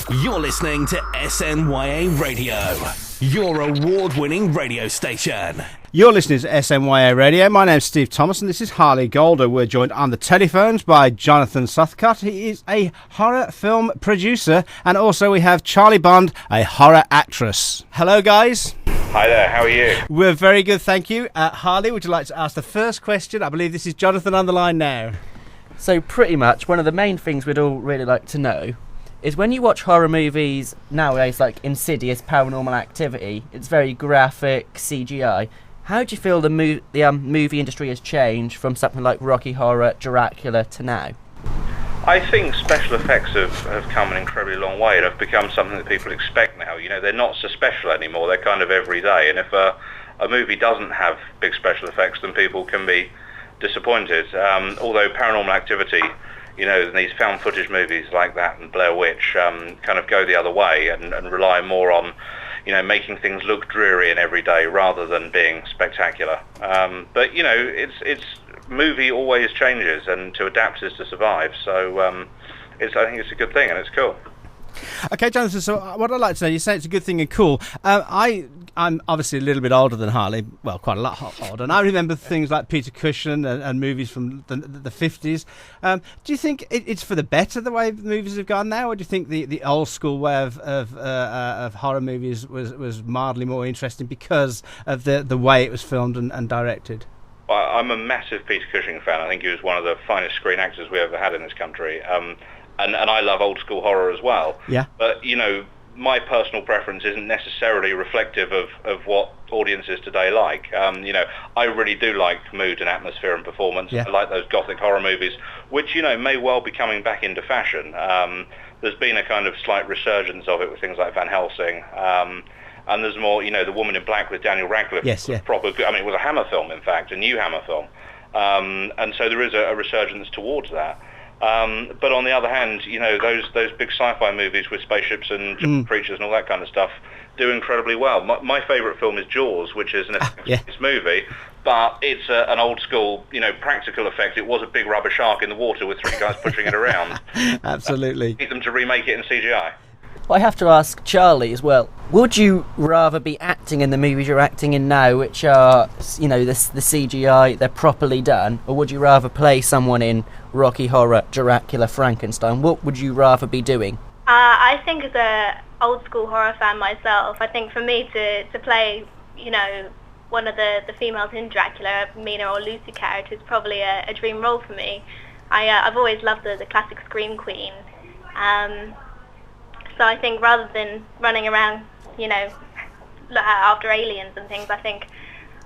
You're listening to SNYA Radio, your award-winning radio station. You're listening to SNYA Radio. My name's Steve Thomas and this is Harley Golder. We're joined on the telephones by Jonathan Sothcott. He is a horror film producer, and also we have Charlie Bond, a horror actress. Hello, guys. Hi there, how are you? We're very good, thank you. Harley, would you like to ask the first question? I believe this is Jonathan on the line now. So pretty much one of the main things we'd all really like to know is when you watch horror movies nowadays, like Insidious, Paranormal Activity, it's very graphic, CGI. How do you feel the movie industry has changed from something like Rocky Horror, Dracula to now? I think special effects have come an incredibly long way and have become something that people expect now. You know, they're not so special anymore, they're kind of everyday. And if a movie doesn't have big special effects, then people can be disappointed. Although Paranormal Activity, you know, these found footage movies like that and Blair Witch kind of go the other way and rely more on, you know, making things look dreary and everyday rather than being spectacular. But, you know, it's movie always changes, and to adapt is to survive. So I think it's a good thing and it's cool. Okay, Jonathan, so what I'd like to know, you say it's a good thing and cool. I'm obviously a little bit older than Harley, well, quite a lot older, and I remember things like Peter Cushing and movies from the 50s. Do you think it's for the better, the way movies have gone now, or do you think the old school way of horror movies was mildly more interesting because of the way it was filmed and directed? Well, I'm a massive Peter Cushing fan. I think he was one of the finest screen actors we ever had in this country. And I love old school horror as well. Yeah. But, you know, my personal preference isn't necessarily reflective of what audiences today like. You know, I really do like mood and atmosphere and performance. Yeah. I like those gothic horror movies, which, you know, may well be coming back into fashion. There's been a kind of slight resurgence of it with things like Van Helsing. And there's more, you know, The Woman in Black with Daniel Radcliffe. Yes, yeah. Proper, I mean, it was a Hammer film, in fact, a new Hammer film. And so there is a resurgence towards that. But on the other hand, you know, those big sci-fi movies with spaceships and creatures and all that kind of stuff do incredibly well. My favourite film is Jaws, which is an effects movie, but it's an old school, you know, practical effect. It was a big rubber shark in the water with three guys pushing it around. Absolutely. Need them to remake it in CGI. Well, I have to ask Charlie as well. Would you rather be acting in the movies you're acting in now, which are, you know, the CGI, they're properly done, or would you rather play someone in Rocky Horror, Dracula, Frankenstein? What would you rather be doing? I think as a old school horror fan myself, I think for me to play, you know, one of the females in Dracula, Mina or Lucy character, is probably a dream role for me. I've always loved the classic Scream Queen. So I think rather than running around, you know, after aliens and things, I think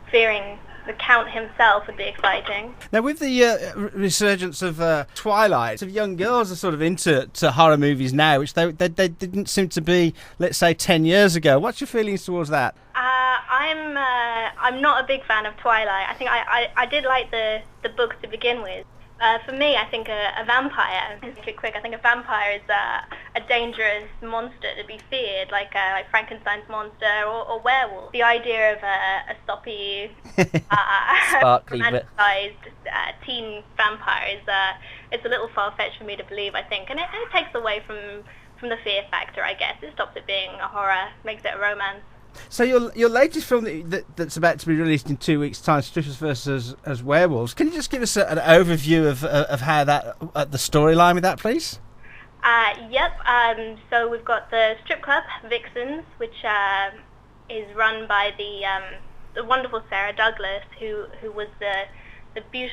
fearing the Count himself would be exciting. Now, with the resurgence of Twilight, of young girls are sort of into horror movies now, which they didn't seem to be, let's say, 10 years ago. What's your feelings towards that? I'm not a big fan of Twilight. I think I did like the books to begin with. For me, I think a vampire, to be quick, I think a vampire is a dangerous monster to be feared, like Frankenstein's monster or werewolf. The idea of a soppy, romanticized teen vampire is a little far-fetched for me to believe, I think. And it takes away from the fear factor, I guess. It stops it being a horror, makes it a romance. So your latest film that's about to be released in 2 weeks' time, Strippers versus as Werewolves. Can you just give us an overview of how that the storyline with that, please? Yep. So we've got the strip club Vixens, which is run by the wonderful Sarah Douglas, who was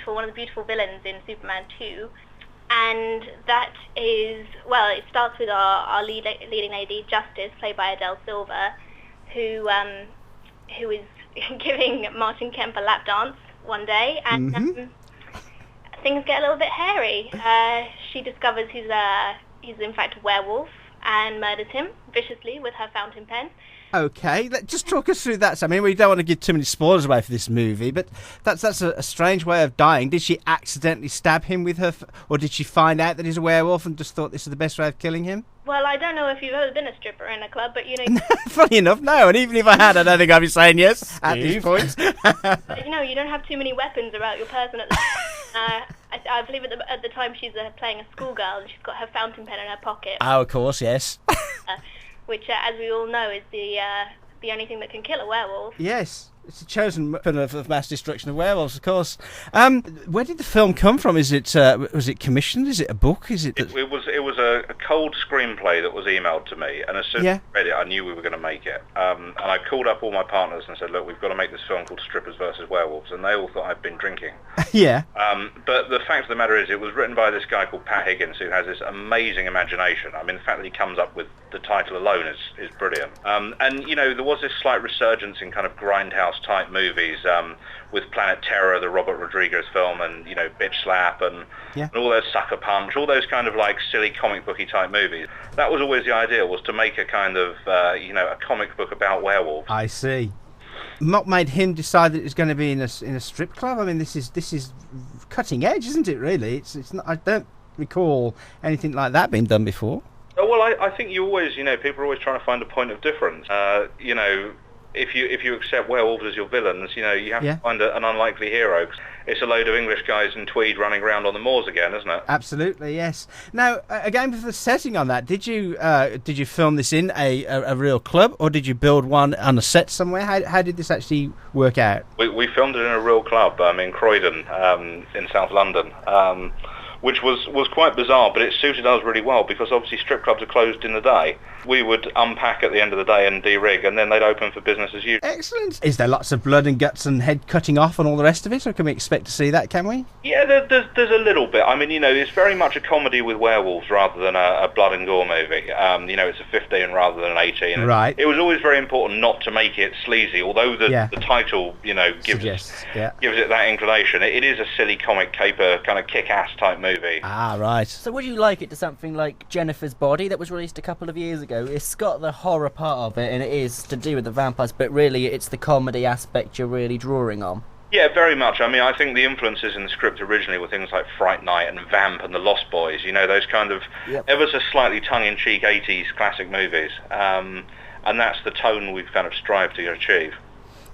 one of the beautiful villains in Superman 2. And that is, well, it starts with our leading lady, Justice, played by Adele Silva, who is giving Martin Kemp a lap dance one day, and things get a little bit hairy. She discovers he's in fact a werewolf and murders him viciously with her fountain pen. Okay, just talk us through that. I mean, we don't want to give too many spoilers away for this movie, but that's a strange way of dying. Did she accidentally stab him with her, or did she find out that he's a werewolf and just thought this is the best way of killing him? Well, I don't know if you've ever been a stripper in a club, but you know... Funny enough, no, and even if I had, I don't think I'd be saying yes at this point. But, you know, you don't have too many weapons about your person at the I believe at the time she's playing a schoolgirl and she's got her fountain pen in her pocket. Oh, of course, yes. which, as we all know, is the only thing that can kill a werewolf. Yes. It's a chosen weapon of mass destruction of werewolves, of course. Where did the film come from? Is it was it commissioned? Is it a book? Is it? It was a cold screenplay that was emailed to me, and as soon as I read it, I knew we were going to make it. And I called up all my partners and said, "Look, we've got to make this film called Strippers versus Werewolves," and they all thought I'd been drinking. Yeah. But the fact of the matter is, it was written by this guy called Pat Higgins, who has this amazing imagination. I mean, the fact that he comes up with the title alone is brilliant. And you know, there was this slight resurgence in kind of grindhouse type movies with Planet Terror, the Robert Rodriguez film, and you know, Bitch Slap, and all those Sucker Punch, all those kind of like silly comic booky type movies. That was always the idea, was to make a kind of you know, a comic book about werewolves. I see. What made him decide that it was going to be in a strip club? I mean, this is cutting edge, isn't it? Really, it's not. I don't recall anything like that being done before. Oh, well, I think you always, you know, people are always trying to find a point of difference. You know, if you accept werewolves as your villains, you know, you have to find an unlikely hero. It's a load of English guys in tweed running around on the moors again, isn't it? Absolutely, yes. Now, again, for the setting on that, did you film this in a real club, or did you build one on a set somewhere? How did this actually work out? We filmed it in a real club in Croydon, in South London. Which was quite bizarre, but it suited us really well because obviously strip clubs are closed in the day. We would unpack at the end of the day and de-rig, and then they'd open for business as usual. Excellent. Is there lots of blood and guts and head cutting off and all the rest of it, or can we expect to see that, can we? Yeah, there's a little bit. I mean, you know, it's very much a comedy with werewolves rather than a blood and gore movie. You know, it's a 15 rather than an 18. Right. It was always very important not to make it sleazy, although the title, you know, gives it that inclination. It is a silly comic caper, kind of kick-ass type movie. Ah, right. So would you like it to something like Jennifer's Body that was released a couple of years ago? It's got the horror part of it, and it is to do with the vampires, but really it's the comedy aspect you're really drawing on. Yeah, very much. I mean, I think the influences in the script originally were things like Fright Night and Vamp and The Lost Boys, you know, those kind of ever so slightly tongue-in-cheek 80s classic movies. And that's the tone we've kind of strived to achieve.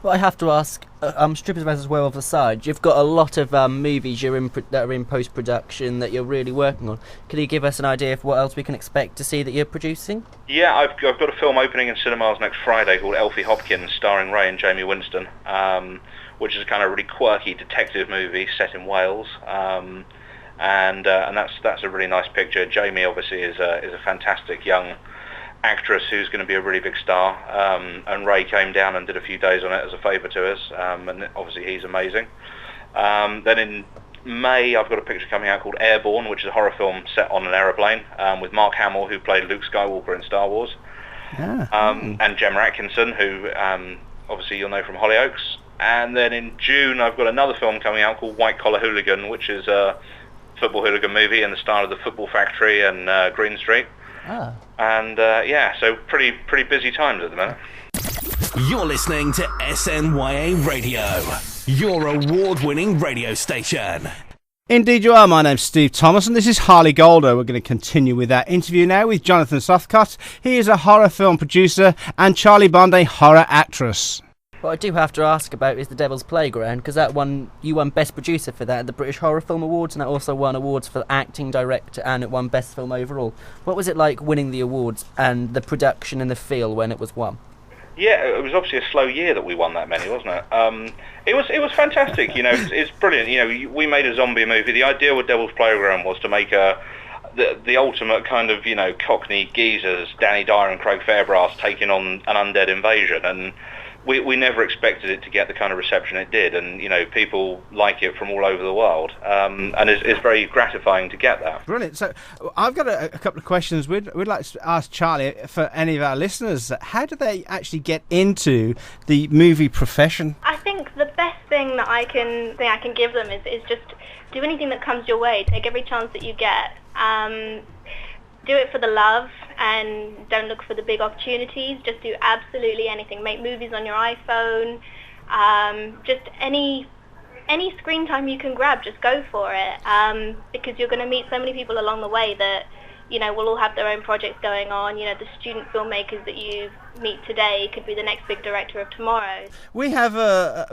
Well, I have to ask, Strippers vs. Werewolves aside, you've got a lot of movies that are in post-production that you're really working on. Can you give us an idea of what else we can expect to see that you're producing? Yeah, I've got a film opening in cinemas next Friday called Elfie, Hopkins, starring Ray and Jamie Winston, which is a kind of really quirky detective movie set in Wales. And that's a really nice picture. Jamie obviously is a fantastic young actress who's going to be a really big star, and Ray came down and did a few days on it as a favour to us, and obviously he's amazing. Then in May I've got a picture coming out called Airborne, which is a horror film set on an aeroplane, with Mark Hamill, who played Luke Skywalker in Star Wars, and Gemma Atkinson, who obviously you'll know from Hollyoaks. And then in June I've got another film coming out called White Collar Hooligan, which is a football hooligan movie in the style of The Football Factory and Green Street. And so pretty busy times at the minute. You're listening to SNYA Radio, your award-winning radio station. Indeed you are. My name's Steve Thomas and this is Harley Golder. We're going to continue with our interview now with Jonathan Sothcott. He is a horror film producer and Charlie Bond a horror actress. What I do have to ask about is The Devil's Playground, because you won Best Producer for that at the British Horror Film Awards, and that also won awards for acting, director, and it won Best Film overall. What was it like winning the awards and the production and the feel when it was won? Yeah, it was obviously a slow year that we won that many, wasn't it? It was fantastic. You know, it's brilliant. You know, we made a zombie movie. The idea with Devil's Playground was to make the ultimate kind of, you know, Cockney geezers, Danny Dyer and Craig Fairbrass taking on an undead invasion, and we never expected it to get the kind of reception it did, and you know, people like it from all over the world, and it's very gratifying to get that. Brilliant. So I've got a couple of questions. We'd like to ask Charlie, for any of our listeners, how do they actually get into the movie profession? I think the best thing that I can give them is just do anything that comes your way. Take every chance that you get. Do it for the love and don't look for the big opportunities. Just do absolutely anything. Make movies on your iPhone. Just any screen time you can grab, just go for it. Because you're going to meet so many people along the way that, you know, will all have their own projects going on. You know, the student filmmakers that you meet today could be the next big director of tomorrow. We have,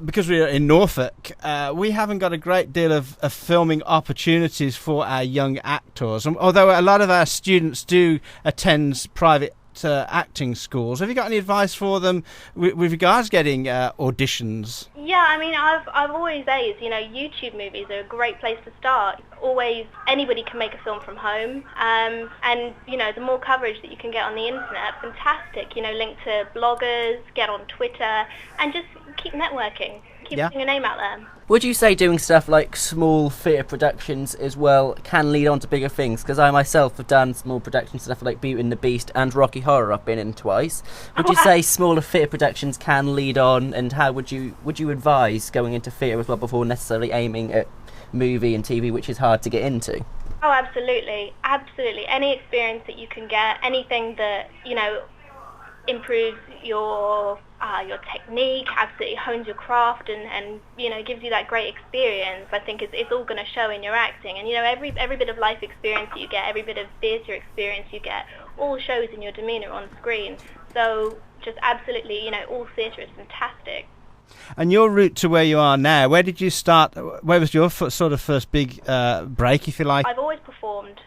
because we are in Norfolk, we haven't got a great deal of filming opportunities for our young actors. Although a lot of our students do attend private at acting schools. Have you got any advice for them with regards to getting auditions? Yeah, I mean, I've always said, YouTube movies are a great place to start. Always, anybody can make a film from home, and the more coverage that you can get on the internet, fantastic. Link to bloggers, get on Twitter, and just keep networking, keep putting your name out there. Would you say doing stuff like small theatre productions as well can lead on to bigger things? Because I myself have done small production stuff like Beauty and the Beast and Rocky Horror. I've been in twice. Would you say smaller theatre productions can lead on, and how would you advise going into theatre as well before necessarily aiming at movie and TV, which is hard to get into? Oh, absolutely. Any experience that you can get, anything that, improves your technique, absolutely hones your craft, and gives you that great experience. I think it's all going to show in your acting, and every bit of life experience you get, every bit of theatre experience you get, all shows in your demeanour on screen. So just absolutely, all theatre is fantastic. And your route to where you are now, where did you start? Where was your sort of first big break, if you like? I've always performed.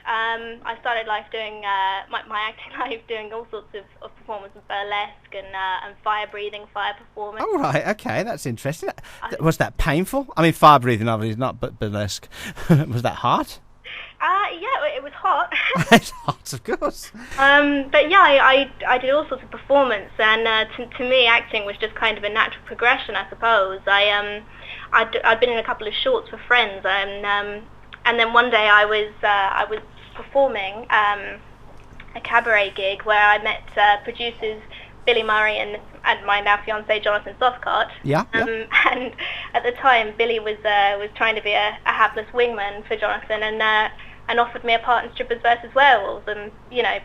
I started life doing my acting life doing all sorts of performances, burlesque and fire breathing, fire performance. Oh, right, okay, that's interesting. Was that painful? I mean, fire breathing obviously is not burlesque. Was that hard? Yeah, it was hot. It's hot, of course. But yeah, I did all sorts of performance, and to me, acting was just kind of a natural progression, I suppose. I'd been in a couple of shorts for friends, and then one day I was performing a cabaret gig where I met producers Billy Murray and my now fiance Jonathan Sothcott. Yeah. And at the time, Billy was trying to be a hapless wingman for Jonathan, and offered me a part in Strippers vs. Werewolves, and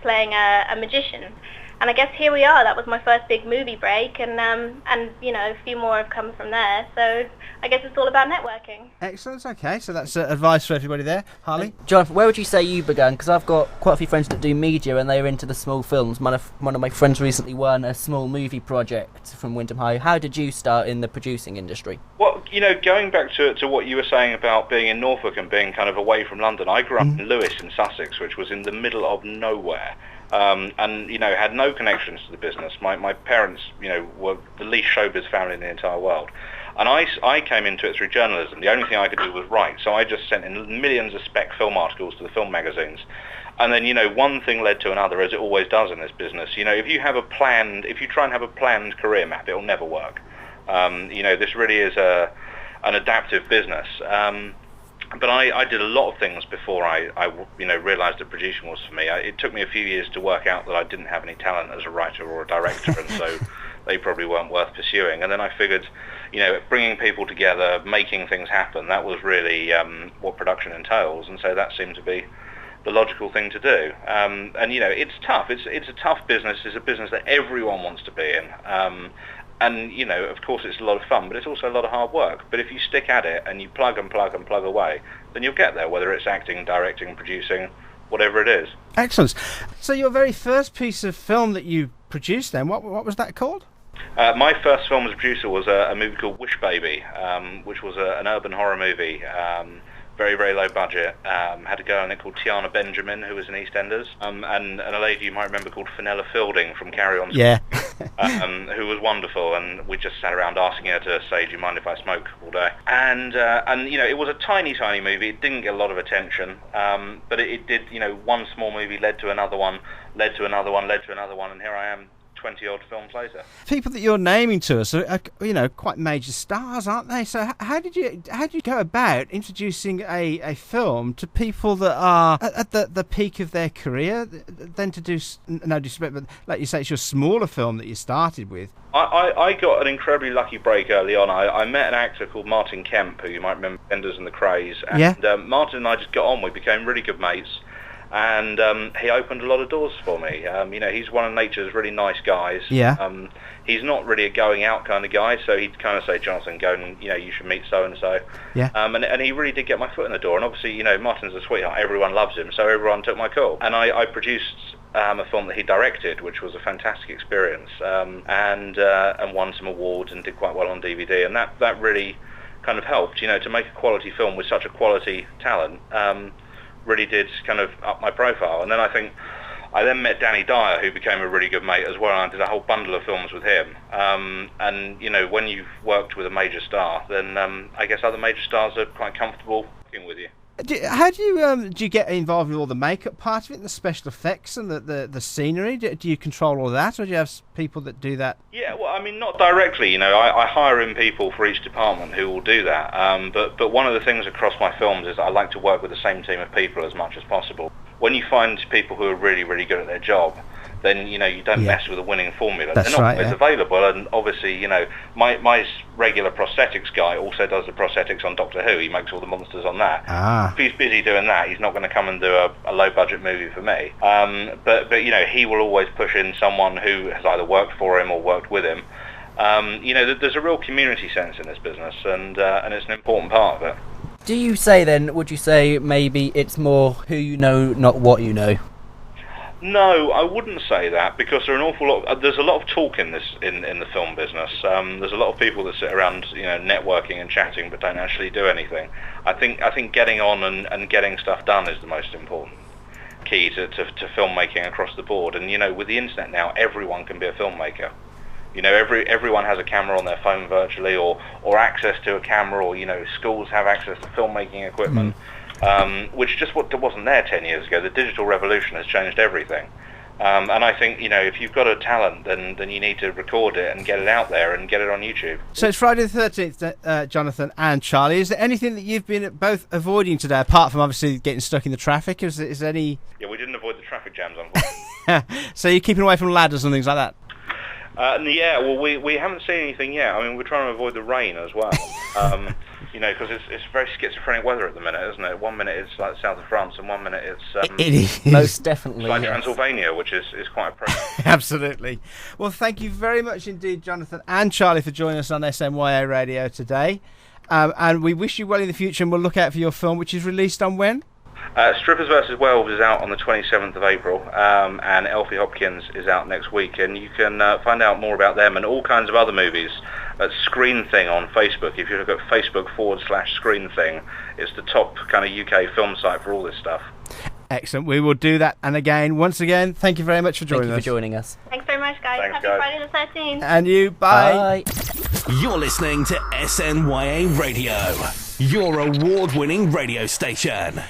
playing a magician. And I guess here we are. That was my first big movie break, and a few more have come from there. So I guess it's all about networking. Excellent. Okay, so that's advice for everybody there. Harley? Jonathan, where would you say you began? Because I've got quite a few friends that do media, and they're into the small films. One of my friends recently won a small movie project from Wyndham High. How did you start in the producing industry? Well, going back to what you were saying about being in Norfolk and being kind of away from London, I grew up in Lewes in Sussex, which was in the middle of nowhere. And had no connections to the business. My parents, were the least showbiz family in the entire world, and I came into it through journalism. The only thing I could do was write, so I just sent in millions of spec film articles to the film magazines, and then one thing led to another, as it always does in this business. If you try and have a planned career map, it'll never work. This really is an adaptive business. But I did a lot of things before I realised that producing was for me. It took me a few years to work out that I didn't have any talent as a writer or a director, and so they probably weren't worth pursuing. And then I figured, bringing people together, making things happen, that was really what production entails, and so that seemed to be the logical thing to do. And it's tough. It's a tough business. It's a business that everyone wants to be in. And, of course it's a lot of fun, but it's also a lot of hard work. But if you stick at it and you plug and plug and plug away, then you'll get there, whether it's acting, directing, producing, whatever it is. Excellent. So your very first piece of film that you produced then, what was that called? My first film as a producer was a movie called Wish Baby, which was an urban horror movie. Very, very low budget. Had a girl in it called Tiana Benjamin, who was in EastEnders, and a lady you might remember called Fenella Fielding from Carry On. Yeah. Who was wonderful, and we just sat around asking her to say, "Do you mind if I smoke?" all day. And it was a tiny movie. It didn't get a lot of attention, but it did. One small movie led to another one, led to another one, led to another one, and here I am, 20-odd films later. People that you're naming to us are quite major stars, aren't they? So how did you go about introducing a film to people that are at the peak of their career, then to do, no disrespect, but like you say, it's your smaller film that you started with? I got an incredibly lucky break early on. I met an actor called Martin Kemp, who you might remember, Enders and the Craze, and Martin and I just got on. We became really good mates. And he opened a lot of doors for me. He's one of nature's really nice guys. Yeah. He's not really a going out kind of guy, so he'd kind of say, "Jonathan, go and you should meet so and so." Yeah. And he really did get my foot in the door. And obviously, Martin's a sweetheart. Everyone loves him, so everyone took my call. And I produced a film that he directed, which was a fantastic experience, and won some awards and did quite well on DVD. And that really kind of helped, to make a quality film with such a quality talent. Really did kind of up my profile. And then I think I then met Danny Dyer, who became a really good mate as well, and I did a whole bundle of films with him. And, you know, when you've worked with a major star, then I guess other major stars are quite comfortable working with you. How do you get involved with all the makeup part of it, and the special effects and the scenery? Do you control all that, or do you have people that do that? Yeah, well, I mean, not directly. You know, I hire in people for each department who will do that. But one of the things across my films is I like to work with the same team of people as much as possible. When you find people who are really, really good at their job, then, you know, you don't mess with a winning formula. That's They're not right, always available, and obviously, you know, my regular prosthetics guy also does the prosthetics on Doctor Who. He makes all the monsters on that. If he's busy doing that, he's not going to come and do a low-budget movie for me. But you know, he will always push in someone who has either worked for him or worked with him. You know, there's a real community sense in this business, and it's an important part of it. Do you say then, would you say maybe it's more who you know, not what you know? No, I wouldn't say that, because there are an awful lot. There's a lot of talk in the film business. There's a lot of people that sit around, you know, networking and chatting, but don't actually do anything. I think getting on and getting stuff done is the most important key to filmmaking across the board. And, you know, with the internet now, everyone can be a filmmaker. You know, everyone has a camera on their phone virtually, or access to a camera, or, you know, schools have access to filmmaking equipment. Which just wasn't there 10 years ago. The digital revolution has changed everything. And I think, you know, if you've got a talent, then you need to record it and get it out there and get it on YouTube. So it's Friday the 13th, Jonathan and Charlie. Is there anything that you've been both avoiding today, apart from obviously getting stuck in the traffic? Is there any... Yeah, we didn't avoid the traffic jams, unfortunately. So you're keeping away from ladders and things like that? Yeah, well, we haven't seen anything yet. I mean, we're trying to avoid the rain as well. You know, because it's very schizophrenic weather at the minute, isn't it? 1 minute it's like the south of France, and 1 minute it's it is most definitely like Transylvania, which is quite appropriate. Absolutely. Well, thank you very much indeed, Jonathan and Charlie, for joining us on SNYA Radio today. And we wish you well in the future, and we'll look out for your film, which is released on when? Strippers vs. Wells is out on the 27th of April, and Elfie Hopkins is out next week, and you can find out more about them and all kinds of other movies at Screen Thing on Facebook. If you look at Facebook.com/Screen Thing, it's the top kind of UK film site for all this stuff. Excellent. We will do that. And again, once again, thank you very much for joining us. Thank you for joining us. Thanks very much, guys. Thanks, Happy guys. Friday the 13th. And you, bye. You're listening to SNYA Radio, your award-winning radio station.